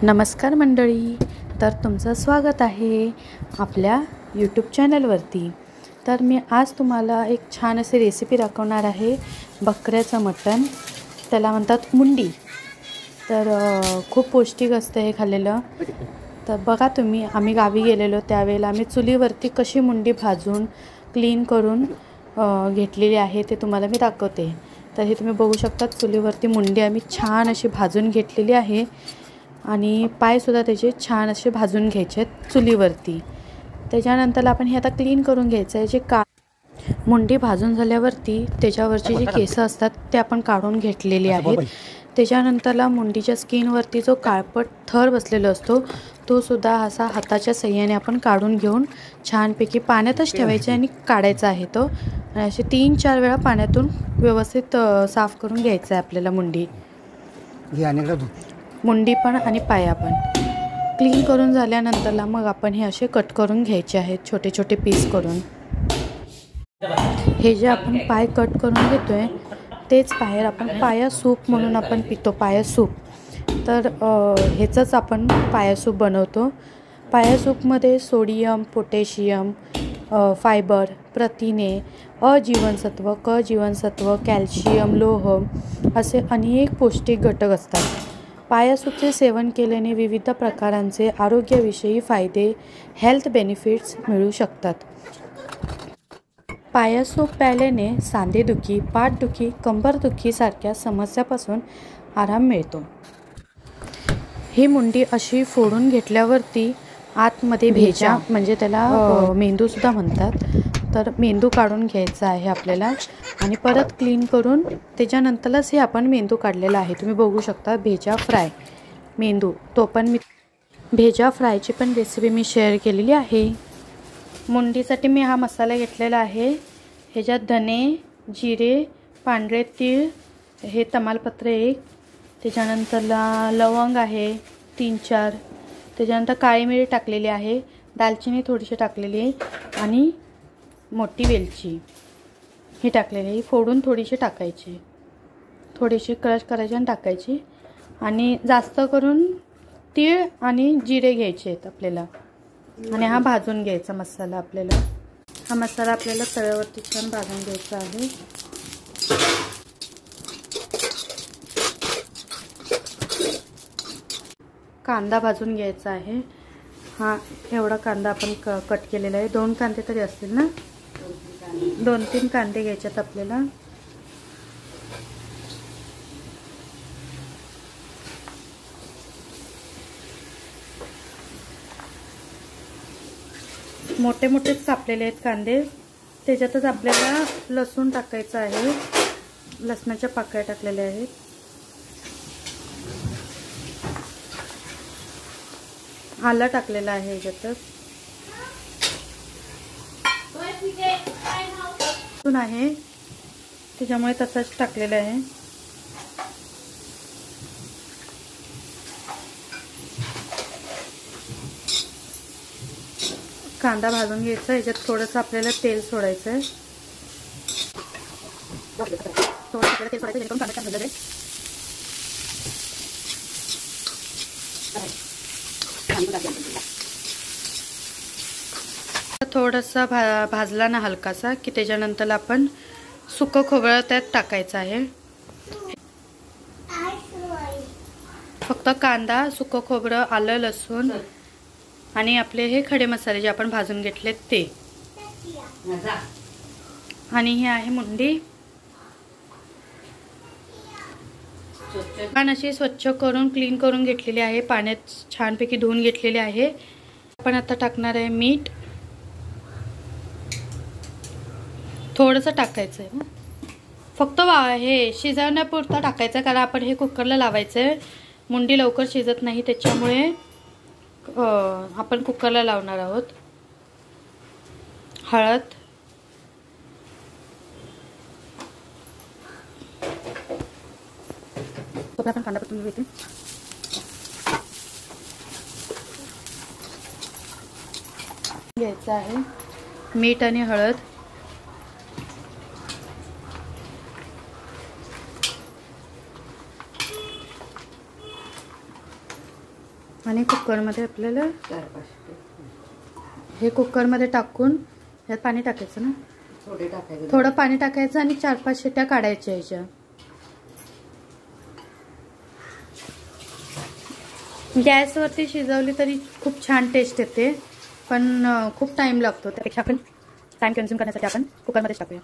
नमस्कार मंडळी, तर तुमचं स्वागत आहे आपल्या यूट्यूब चॅनलवरती। तर मी आज तुम्हाला एक छान अशी रेसिपी दाखवणार आहे, बकऱ्याचं मटण, त्याला म्हणतात मुंडी। तर खूप पौष्टिक असतं हे खाल्लेलं। तर बघा तुम्ही, आम्ही गावी गेलेलो त्यावेळेला आम्ही चुलीवरती कशी मुंडी भाजून क्लीन करून घेतलेली आहे ते तुम्हाला मी दाखवते। तर हे तुम्ही बघू शकता, चुलीवरती मुंडी आम्ही छान अशी भाजून घेतलेली आहे आणि पायसुद्धा त्याचे छान असे भाजून घ्यायचे चुलीवरती। त्याच्यानंतर आपण हे आता क्लीन करून घ्यायचं आहे। जे मुंडी भाजून झाल्यावरती त्याच्यावरची जी केस असतात ते आपण काढून घेतलेली आहेत। त्याच्यानंतरला मुंडीच्या स्किनवरती जो काळपट थर बसलेला असतो तो सुद्धा असा हाताच्या सहाय्याने आपण काढून घेऊन छानपैकी पाण्यातच ठेवायचे आणि काढायचा आहे तो। आणि असे 3-4 वेळा पाण्यातून व्यवस्थित साफ करून घ्यायचं आहे आपल्याला मुंडी पण आणि पाया पण। क्लीन करून झाल्यानंतरला मग आपण हे असे कट करून घ्यायचे आहेत छोटे छोटे पीस करून। हे जे आपण पाय कट करून घेतोय तेच बाहेर आपण पाया सूप म्हणून आपण पितो, पाया सूप। तर ह्याचंच आपण पाया सूप बनवतो। पाया सूपमध्ये सोडियम, पोटॅशियम, फायबर, प्रथिने, अजीवनसत्व, क जीवनसत्व, कॅल्शियम, लोह असे अनेक पौष्टिक घटक असतात। पाया सूपचे सेवन केल्याने विविध प्रकारांचे आरोग्याविषयी फायदे, हेल्थ बेनिफिट्स मिळू शकतात। पाया सूप प्यायल्याने सांधेदुखी, पाठदुखी, कंबरदुखी सारख्या समस्यापासून आराम मिळतो। ही मुंडी अशी फोडून घेतल्यावरती आतमध्ये भेजा म्हणजे त्याला मेंदूसुद्धा म्हणतात, तर मेंदू काढून घ्यायचा आहे आपल्याला आणि परत क्लीन करून त्याच्यानंतरच हे आपण मेंदू काढलेला आहे। तुम्ही बघू शकता भेजा फ्राय मेंदू, तो पण मी भेजा फ्रायची पण रेसिपी मी शेअर केलेली आहे। मुंडीसाठी मी हा मसाला घेतलेला आहे। ह्याच्यात धने, जिरे, पांढरे तीळ, हे तमालपत्र एक, त्याच्यानंतरला लवंग आहे 3-4, त्याच्यानंतर काळी मिरी टाकलेली आहे, दालचिनी थोडीशी टाकलेली आहे आणि मोठी वेलची ही टाकलेली आहे। फोडून थोडीशी टाकायची, थोडीशी क्रश करायची आणि टाकायची। आणि जास्त करून तीळ आणि जिरे घ्यायचे आहेत आपल्याला आणि हा भाजून घ्यायचा मसाला आपल्याला। हा मसाला आपल्याला तव्यावरती छान भाजून घ्यायचा आहे। कांदा भाजून घ्यायचा आहे। हा एवढा कांदा आपण कट केलेला आहे। 2 कांदे तरी असतील ना, 2-3 कांदे घ्यायच्यात आपल्याला। मोठे मोठेच कापलेले आहेत कांदे। त्याच्यातच आपल्याला लसूण टाकायचं आहे, लसणाच्या पाकळ्या टाकलेल्या आहेत। आलं टाकलेलं आहे याच्यातच, लसूण आहे त्याच्यामुळे तसंच टाकलेलं आहे। कांदा भाजून घ्यायचा, याच्यात थोडंसं आपल्याला तेल सोडायचं आहे। थोडासा भाजला ना हलकासा की त्याच्यानंतर आपण सुकं खोबरं त्यात टाकायचं आहे। फक्त कांदा, सुकं खोबरं, आलं, लसूण आणि आपले हे खडे मसाले जे आपण भाजून घेतलेत ते। आणि ही आहे मुंडी, छान अशी स्वच्छ करून क्लीन करून घेतलेली आहे, पाण्यात छानपैकी धुवून घेतलेली आहे। आपण आता टाकणार आहे मीठ, थोडंसं टाकायचं आहे, फक्त हे शिजवण्यापुरता टाकायचं, कारण आपण हे कुकरला लावायचं आहे। मुंडी लवकर शिजत नाही त्याच्यामुळे आपण कुकरला लावणार आहोत। हळद, आपण कांदा परतून घेते, घ्यायचं आहे मीठ आणि हळद। आणि कुकरमध्ये आपल्याला हे कुकरमध्ये टाकून यात पाणी टाकायचं ना, थोडं पाणी टाकायचं आणि 4-5 शिट्ट्या काढायच्या ह्याच्या. गॅसवरती शिजवली तरी खूप छान टेस्ट येते, पण खूप टाइम लागतो. त्यापेक्षा आपण टाइम कन्झ्युम करण्यासाठी आपण कुकरमध्येच टाकूया.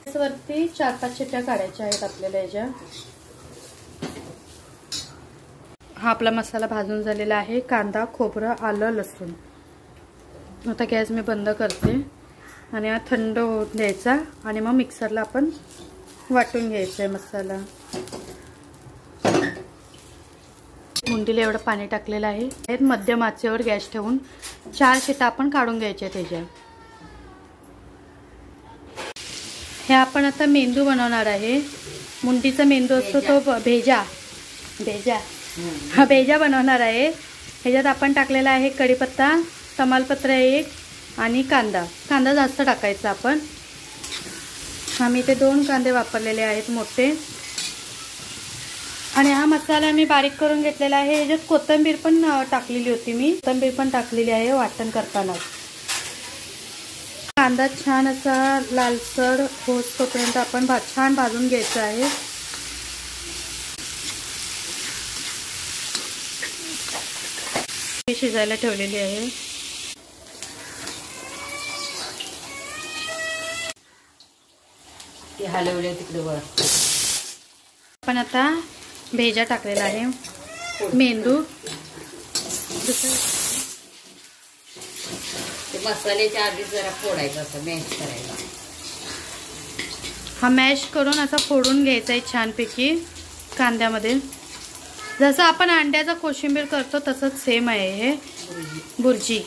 गॅसवरती 4-5 शिट्ट्या काढायच्या आहेत आपल्याला ह्याच्या. हा आपला मसाला भाजून झालेला आहे. कांदा, खोबरं, आलं, लसूण. आता गॅस मी बंद करते आणि हा थंड होऊन द्यायचा आणि मग मिक्सरला आपण वाटून घ्यायचा आहे मसाला. मुंडीला एवढं पाणी टाकलेलं आहे. मध्यम आचेवर गॅस ठेवून 4 शिट्ट्या आपण काढून घ्यायच्या त्याच्या. हे आपण आता मेंदू बनवणार आहे. मुंडीचा मेंदू असतो तो भेजा हा भेजा बनवणार आहे. ह्याच्यात आपण टाकलेला आहे कढीपत्ता, तमालपत्र 1 आणि कांदा जास्त टाकायचा आपण. आम्ही ते 2 कांदे वापरलेले आहेत मोठे. आणि हा मसाला मी बारीक करून घेतलेला आहे. ह्याच्यात कोथिंबीर पण टाकलेली होती मी. कोथिंबीर पण टाकलेली आहे वाटण करताना. कांदा छान असा लालसर होईपर्यंत आपण छान भाजून घ्यायचा आहे. शिजायला ठेवलेली आहे. ते हलवले तिकडे वर. आपण आता भेजा टाकलेला आहे. मेंदू ते मसाल्याच्या आधी जरा फोडायचं, असं मॅश करायला. हा मॅश करून असा फोडून घ्यायचा आहे छानपैकी कांद्यामध्ये. जसं आपण अंड्याचा कोशिंबीर करतो तसंच सेम आहे हे. बुर्जी,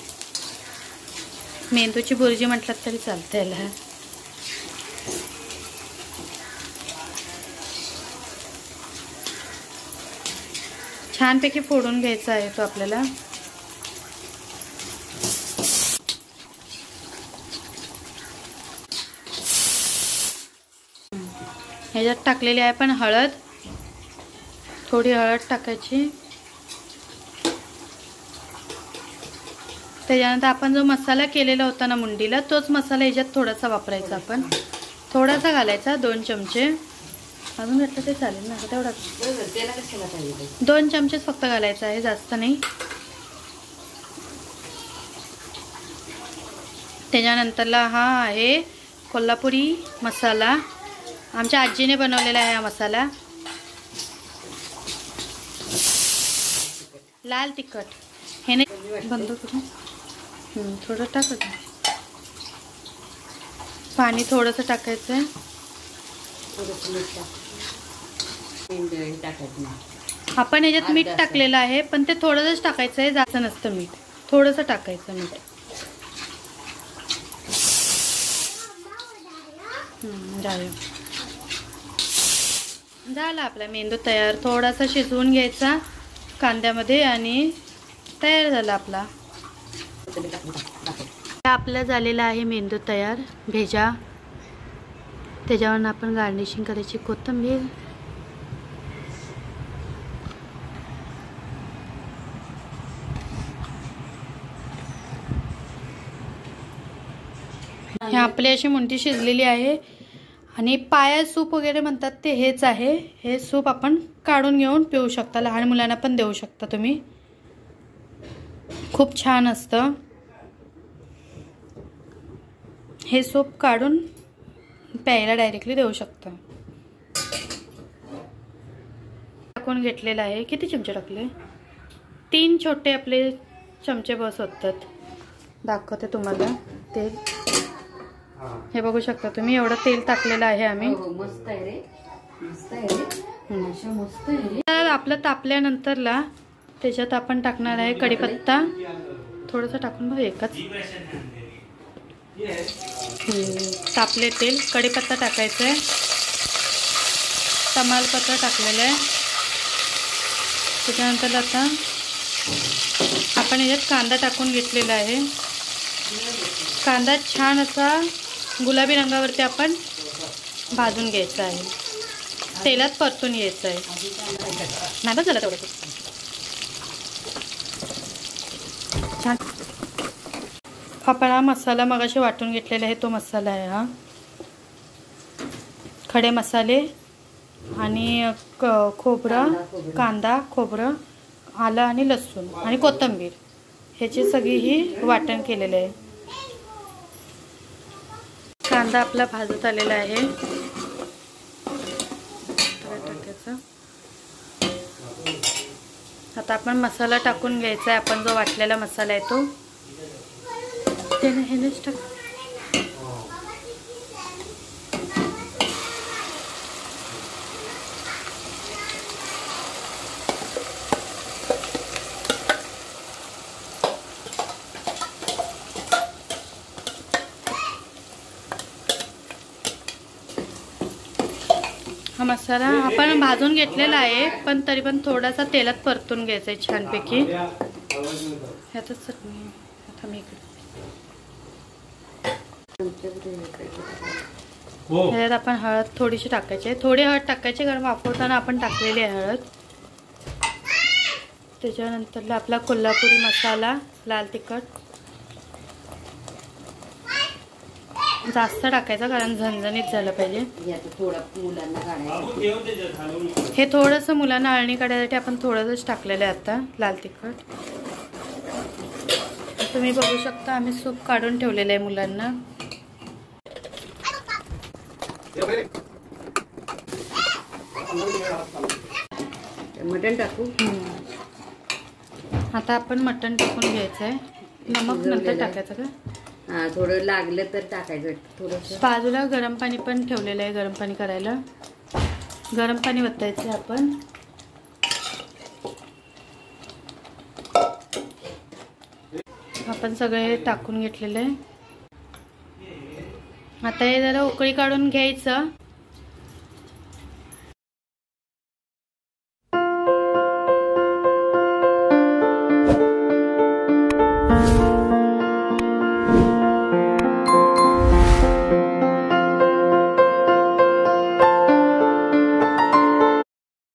मेंदूची बुर्जी म्हटलं तरी चालतं याला. छानपैकी फोडून घ्यायचा आहे तो आपल्याला. ह्याच्यात टाकलेली आहे पण हळद, थोडी हळद टाकायची. त्याच्यानंतर आपण जो मसाला केलेला होता ना मुंडीला, तोच मसाला ह्याच्यात थोडासा वापरायचा. आपण थोडासा घालायचा, 2 चमचे. अजून घातलं ते चालेल ना, तेवढा 2 चमचेच फक्त घालायचा आहे, जास्त नाही. त्याच्यानंतरला हा आहे कोल्हापुरी मसाला. आमच्या आजीने बनवलेला आहे हा मसाला. लाल तिखट हे नाही बंद करून थोडं टाकायचं. पाणी थोडंसं टाकायचं आहे. आपण ह्याच्यात मीठ टाकलेलं आहे, पण ते थोडंसंच टाकायचं आहे, जास्त नसतं मीठ. थोडंसं टाकायचं मीठ. झाला आपला मेंदू तयार. थोडासा शिजवून घ्यायचा कांद्यामध्ये आणि तयार झाला आपला. आपला झालेला आहे मेंदू तयार भेजा. त्याच्यावर आपण गार्निशिंग करायची कोथिंबीर. हे आपली अशी मुंडी शिजलेली आहे. आणि पाया सूप वगैरे म्हणतात ते हेच आहे. हे सूप आपण काढून घेऊन पिऊ शकता. लहान मुलांना पण देऊ शकता तुम्ही. खूप छान असतं हे सूप. काढून प्यायला डायरेक्टली देऊ शकता. टाकून घेतलेलं आहे. किती चमचे टाकले? 3 छोटे आपले चमचे बस होतात. दाखवते तुम्हाला तेल. हे बघू शकता तुम्ही, एवढं तेल टाकलेलं आहे आम्ही. मस्त आहे रे, मस्त आहे रे, मस्त आहे रे. तर आपलं तापल्यानंतरला त्याच्यात आपण टाकणार आहे कढीपत्ता. थोडंसं टाकून बघ एकच. तापले तेल, कढीपत्ता टाकायचा आहे. तमालपत्र टाकलेलं आहे. त्याच्यानंतर आता आपण याच्यात कांदा टाकून घेतलेला आहे. कांदा छान असा गुलाबी रंगावरती आपण भाजून घ्यायचा आहे. तेलात परतून घ्यायचं आहे. नाही बस झालं तेवढं छान. आपण हा मसाला मगाशी वाटून घेतलेला आहे तो मसाला आहे हा. खडे मसाले आणि खोबरं, कांदा, खोबरं, आलं आणि लसूण आणि कोथिंबीर ह्याची सगळी ही वाटण केलेलं आहे. कांदा आपला भाजत आलेला आहे. आता आपण मसाला टाकून घ्यायचा आहे. आपण जो वाटलेला मसाला आहे तो त्याने हेच टाक. हा मसाला आपण भाजून घेतलेला आहे पण तरी पण थोडासा तेलात परतून घ्यायचा आहे छानपैकी. ह्यातच चटणी आता मी ह्यात आपण हळद थोडीशी टाकायची आहे. थोडी हळद टाकायची कारण वाफवताना आपण टाकलेली आहे हळद. त्याच्यानंतर आपला कोल्हापुरी मसाला, लाल तिखट जास्त टाकायचा कारण झणझणीत झालं पाहिजे. हे थोडंसं मुलांना अळणी काढण्यासाठी आपण थोडंसंच टाकलेलं आहे आता लाल तिखट. तुम्ही बघू शकता आम्ही सूप काढून ठेवलेलं आहे मुलांना. मटण टाकू. आता आपण मटण टाकून घ्यायचं आहे. नमक नंतर टाकायचं का? हा थोडं लागलं तर टाकायचं. थोडंसं बाजूला गरम पाणी पण ठेवलेलं आहे. गरम पाणी करायला गरम पाणी वतायचं आपण. आपण सगळे टाकून घेतलेलं आहे. आता हे जरा उकळी काढून घ्यायचं